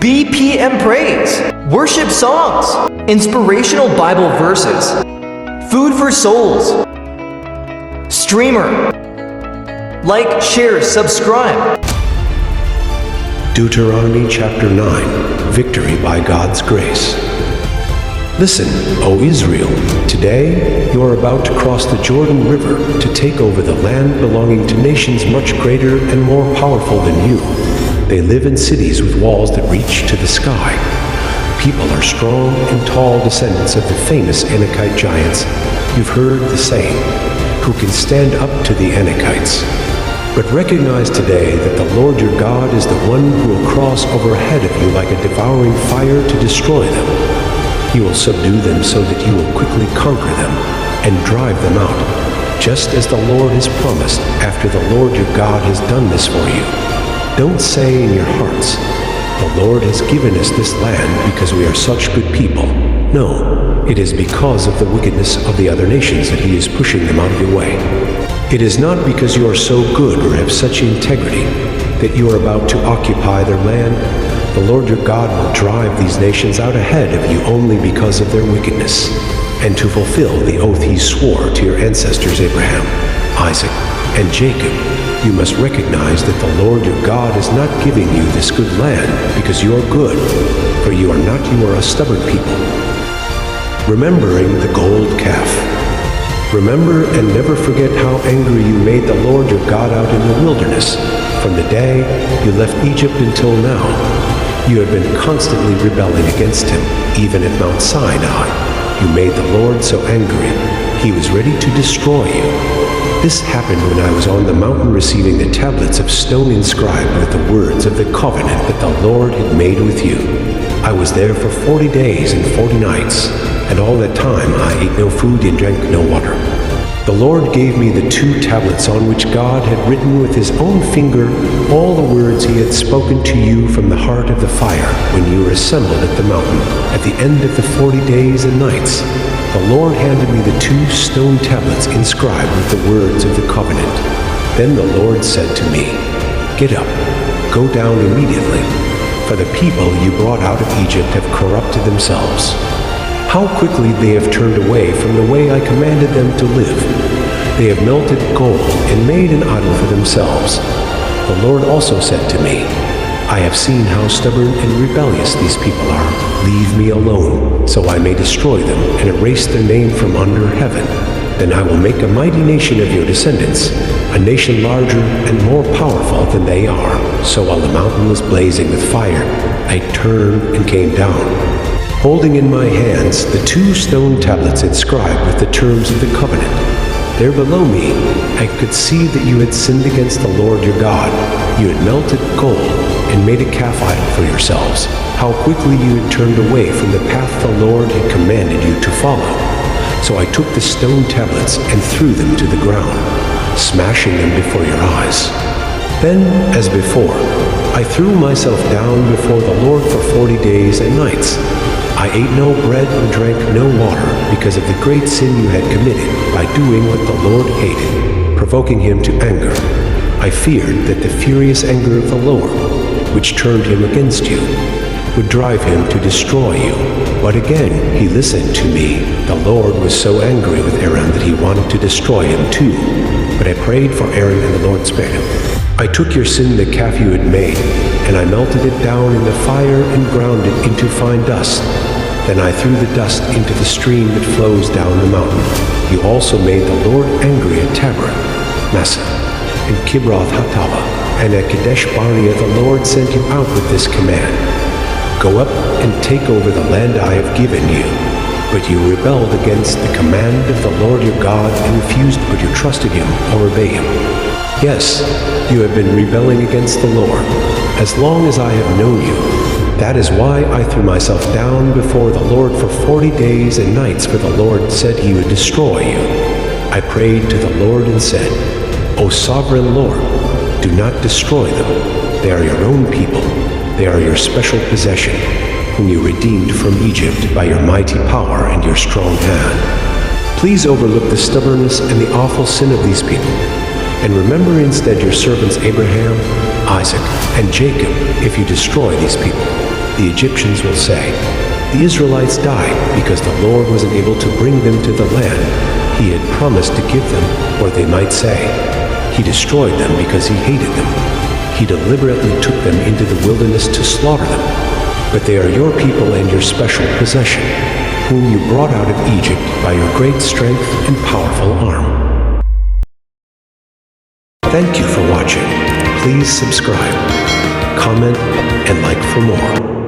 BPM praise, worship songs, inspirational Bible verses, food for souls, streamer. Like, share, subscribe. Deuteronomy chapter 9, Victory by God's Grace. Listen, O Israel, today you are about to cross the Jordan River to take over the land belonging to nations much greater and more powerful than you. They live in cities with walls that reach to the sky. People are strong and tall descendants of the famous Anakite giants. You've heard the saying, who can stand up to the Anakites. But recognize today that the Lord your God is the one who will cross overhead of you like a devouring fire to destroy them. He will subdue them so that you will quickly conquer them and drive them out, just as the Lord has promised after the Lord your God has done this for you. Don't say in your hearts, the Lord has given us this land because we are such good people. No, it is because of the wickedness of the other nations that he is pushing them out of your way. It is not because you are so good or have such integrity that you are about to occupy their land. The Lord your God will drive these nations out ahead of you only because of their wickedness, and to fulfill the oath he swore to your ancestors Abraham, Isaac, and Jacob. You must recognize that the Lord your God is not giving you this good land because you are good, for you are a stubborn people. Remembering the gold calf. Remember and never forget how angry you made the Lord your God out in the wilderness, from the day you left Egypt until now. You have been constantly rebelling against him, even at Mount Sinai. You made the Lord so angry, he was ready to destroy you. This happened when I was on the mountain receiving the tablets of stone inscribed with the words of the covenant that the Lord had made with you. I was there for 40 days and 40 nights, and all that time I ate no food and drank no water. The Lord gave me the 2 tablets on which God had written with his own finger all the words he had spoken to you from the heart of the fire when you were assembled at the mountain at the end of the 40 days and nights. The Lord handed me the 2 stone tablets inscribed with the words of the covenant. Then the Lord said to me, "Get up, go down immediately, for the people you brought out of Egypt have corrupted themselves. How quickly they have turned away from the way I commanded them to live. They have melted gold and made an idol for themselves." The Lord also said to me, "I have seen how stubborn and rebellious these people are. Leave me alone, so I may destroy them and erase their name from under heaven. Then I will make a mighty nation of your descendants, a nation larger and more powerful than they are." So while the mountain was blazing with fire, I turned and came down, holding in my hands the 2 stone tablets inscribed with the terms of the covenant. There below me, I could see that you had sinned against the Lord your God. You had melted gold and made a calf idol for yourselves. How quickly you had turned away from the path the Lord had commanded you to follow. So I took the stone tablets and threw them to the ground, smashing them before your eyes. Then, as before, I threw myself down before the Lord for 40 days and nights. I ate no bread and drank no water because of the great sin you had committed by doing what the Lord hated, provoking him to anger. I feared that the furious anger of the Lord, which turned him against you, would drive him to destroy you. But again he listened to me. The Lord was so angry with Aaron that he wanted to destroy him too. But I prayed for Aaron and the Lord spared him. I took your sin, the calf you had made, and I melted it down in the fire and ground it into fine dust. Then I threw the dust into the stream that flows down the mountain. You also made the Lord angry at Taberah, Massa, and Kibroth-Hattaavah, and at Kadesh Barnea the Lord sent you out with this command: "Go up and take over the land I have given you." But you rebelled against the command of the Lord your God and refused to put your trust in him or obey him. Yes, you have been rebelling against the Lord as long as I have known you. That is why I threw myself down before the Lord for 40 days and nights, for the Lord said he would destroy you. I prayed to the Lord and said, "O sovereign Lord, do not destroy them. They are your own people. They are your special possession, whom you redeemed from Egypt by your mighty power and your strong hand. Please overlook the stubbornness and the awful sin of these people, and remember instead your servants Abraham, Isaac, and Jacob if you destroy these people. the Egyptians will say, "The Israelites died because the Lord wasn't able to bring them to the land he had promised to give them," or they might say, "He destroyed them because he hated them. He deliberately took them into the wilderness to slaughter them. But they are your people and your special possession, whom you brought out of Egypt by your great strength and powerful arm." Thank you for watching. Please subscribe, comment, and like for more.